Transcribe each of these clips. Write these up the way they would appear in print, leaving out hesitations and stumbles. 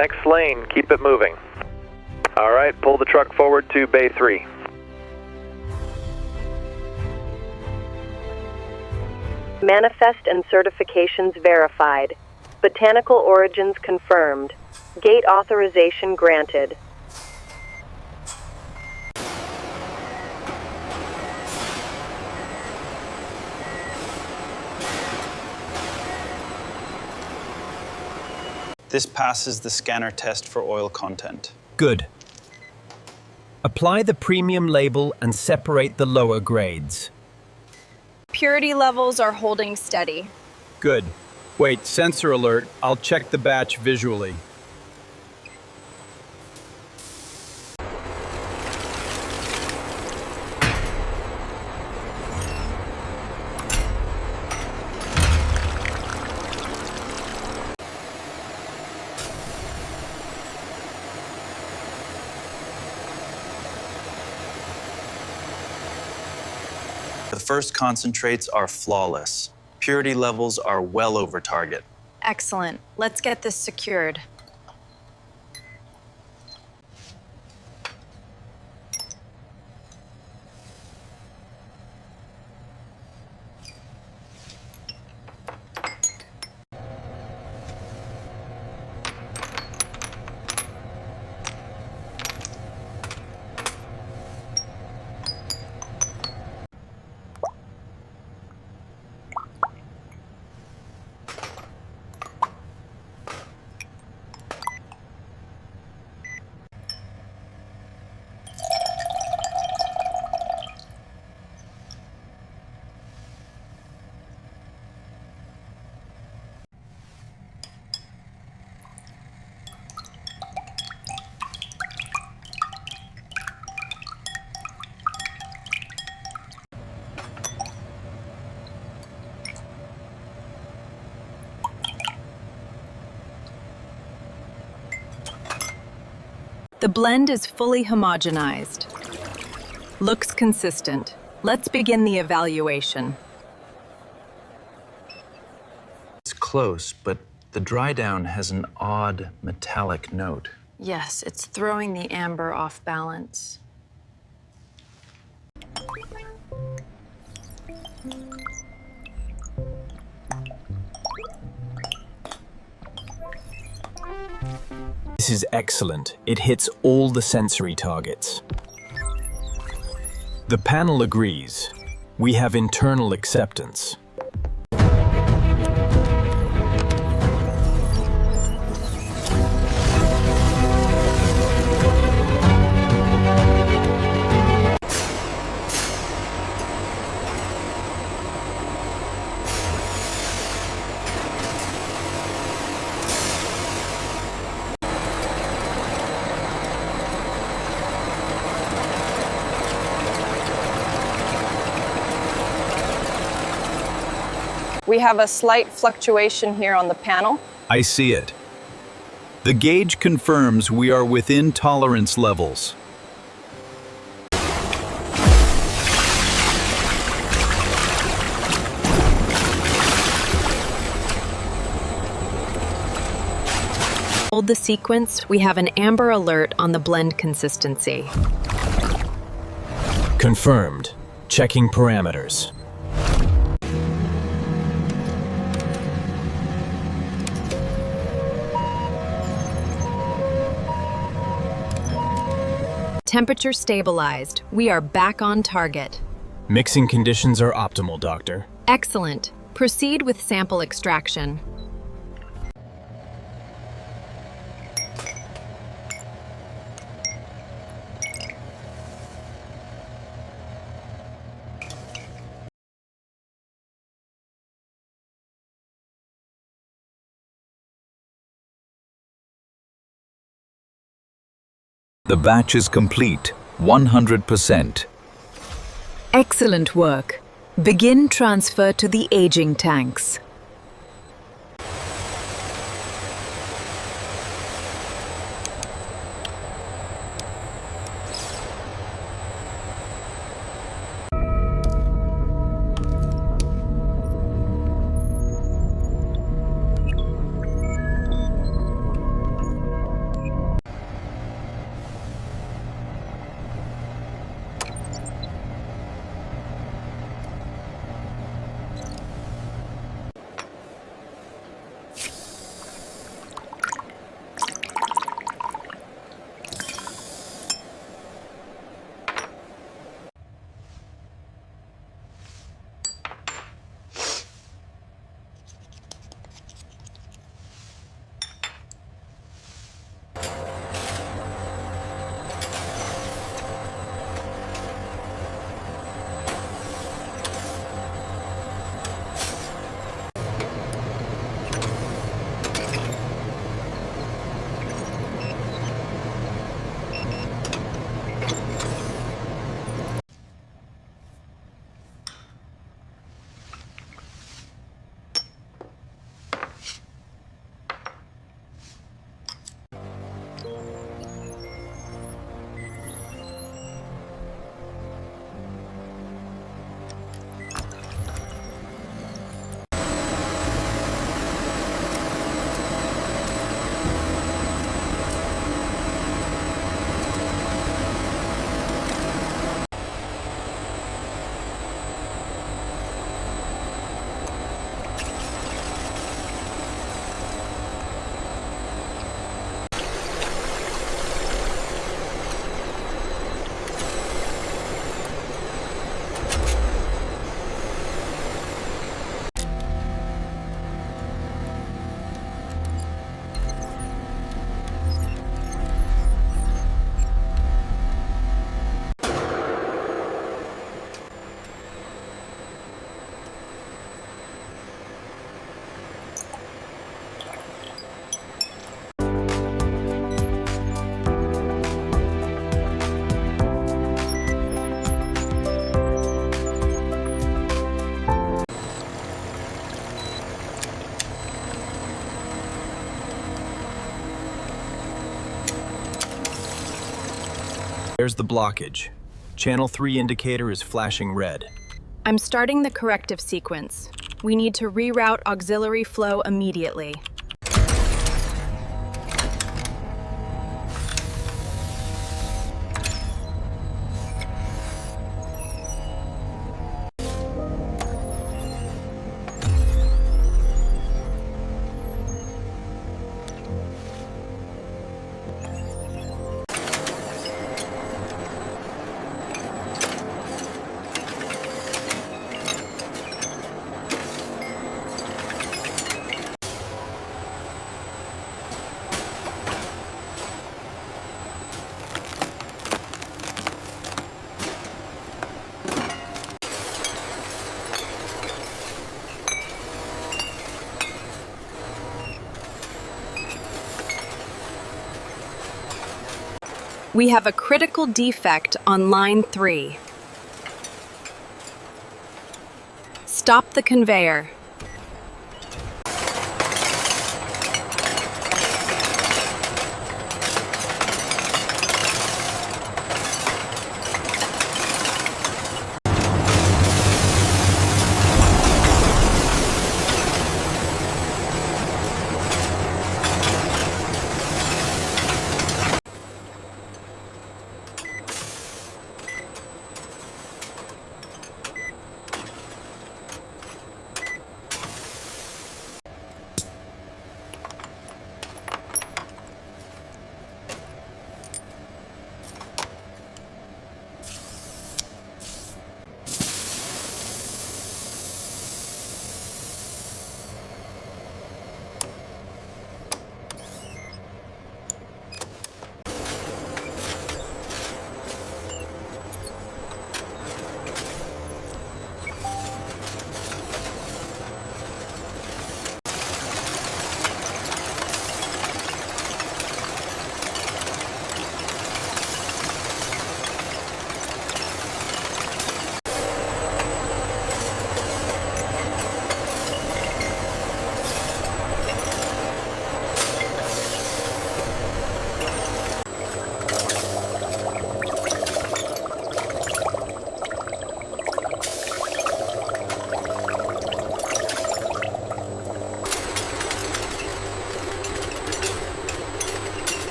Next lane, keep it moving. All right, pull the truck forward to Bay 3. Manifest and certifications verified. Botanical origins confirmed. Gate authorization granted. This passes the scanner test for oil content. Good. Apply the premium label and separate the lower grades. Purity levels are holding steady. Good. Wait, sensor alert. I'll check the batch visually. The first concentrates are flawless. Purity levels are well over target. Excellent. Let's get this secured. The blend is fully homogenized. Looks consistent. Let's begin the evaluation. It's close, but the dry down has an odd metallic note. Yes, it's throwing the amber off balance. This is excellent. It hits all the sensory targets. The panel agrees. We have internal acceptance. We have a slight fluctuation here on the panel. I see it. The gauge confirms we are within tolerance levels. Hold the sequence. We have an amber alert on the blend consistency. Confirmed. Checking parameters. Temperature stabilized. We are back on target. Mixing conditions are optimal, Doctor. Excellent. Proceed with sample extraction. The batch is complete, 100%. Excellent work. Begin transfer to the aging tanks. There's the blockage. Channel 3 indicator is flashing red. I'm starting the corrective sequence. We need to reroute auxiliary flow immediately. We have a critical defect on line 3. Stop the conveyor.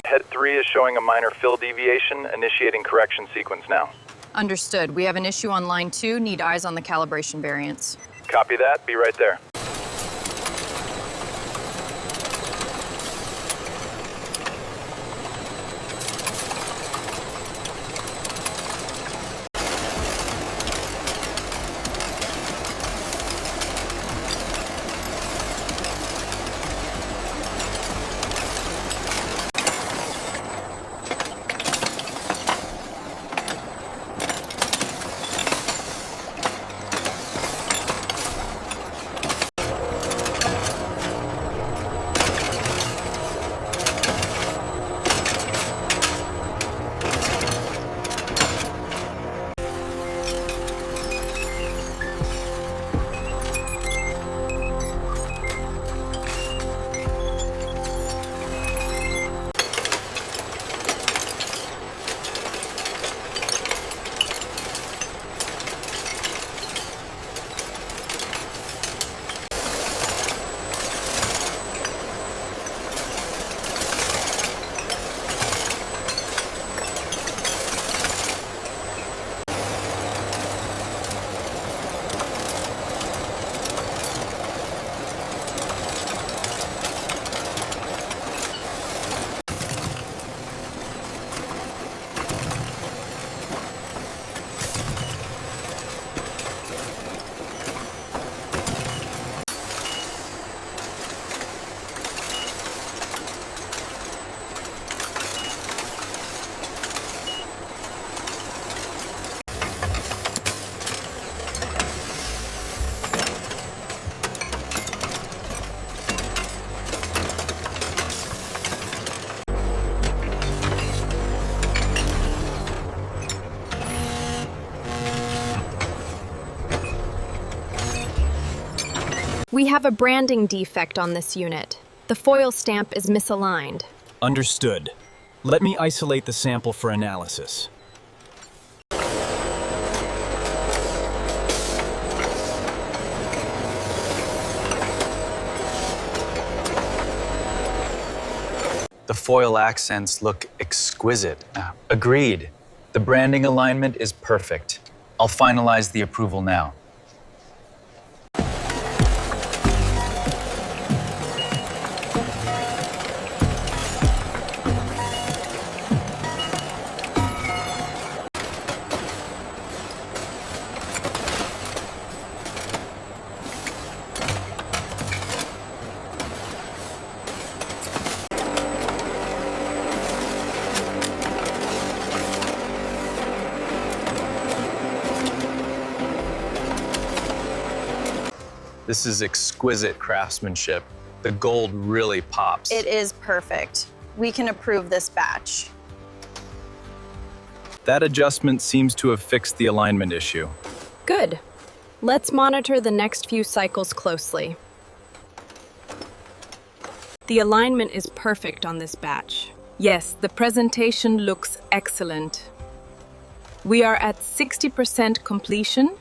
Head 3 is showing a minor fill deviation, initiating correction sequence now. Understood. We have an issue on line 2. Need eyes on the calibration variance. Copy that, be right there. We have a branding defect on this unit. The foil stamp is misaligned. Understood. Let me isolate the sample for analysis. The foil accents look exquisite. Agreed. The branding alignment is perfect. I'll finalize the approval now. This is exquisite craftsmanship. The gold really pops. It is perfect. We can approve this batch. That adjustment seems to have fixed the alignment issue. Good. Let's monitor the next few cycles closely. The alignment is perfect on this batch. Yes, the presentation looks excellent. We are at 60% completion.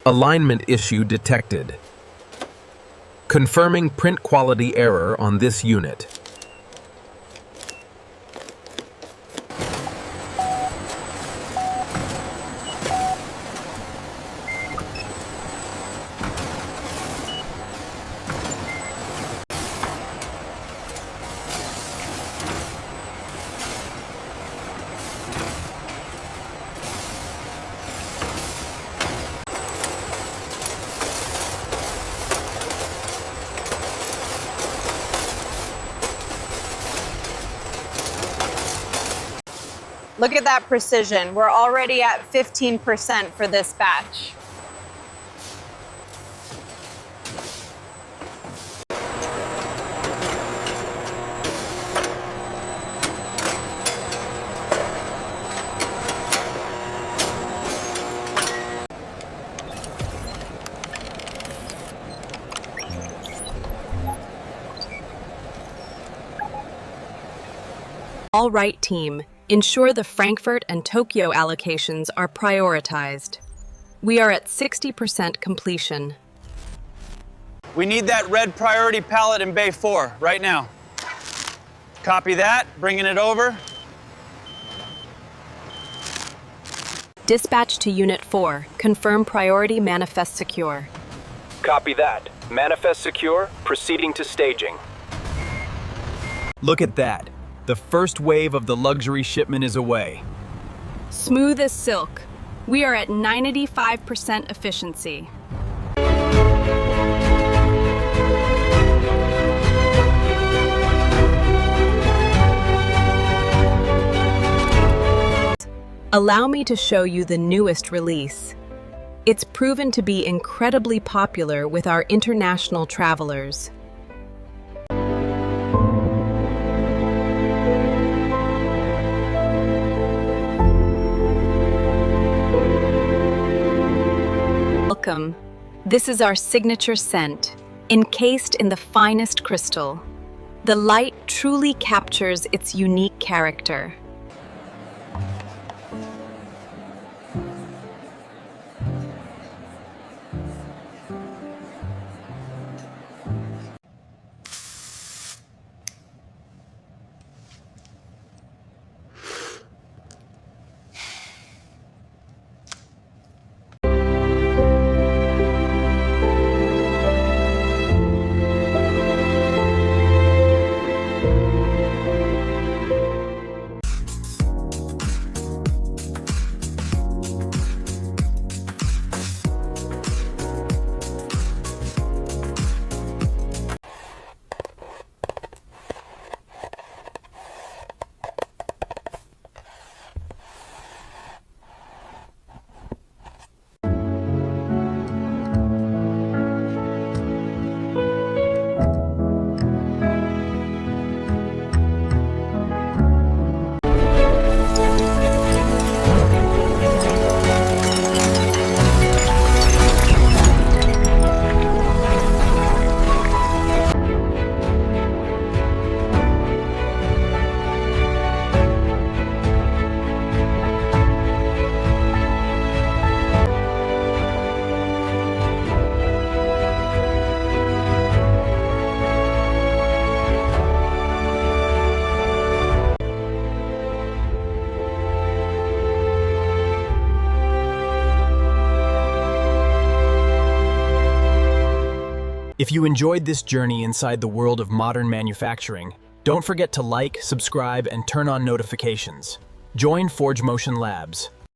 Alignment issue detected. Confirming print quality error on this unit. Look at that precision. We're already at 15% for this batch. All right, team. Ensure the Frankfurt and Tokyo allocations are prioritized. We are at 60% completion. We need that red priority palette in Bay 4 right now. Copy that, bringing it over. Dispatch to Unit 4. Confirm priority manifest secure. Copy that. Manifest secure, proceeding to staging. Look at that. The first wave of the luxury shipment is away. Smooth as silk. We are at 95% efficiency. Allow me to show you the newest release. It's proven to be incredibly popular with our international travelers. Welcome. This is our signature scent, encased in the finest crystal. The light truly captures its unique character. If you enjoyed this journey inside the world of modern manufacturing, don't forget to like, subscribe, and turn on notifications. Join Forge Motion Labs.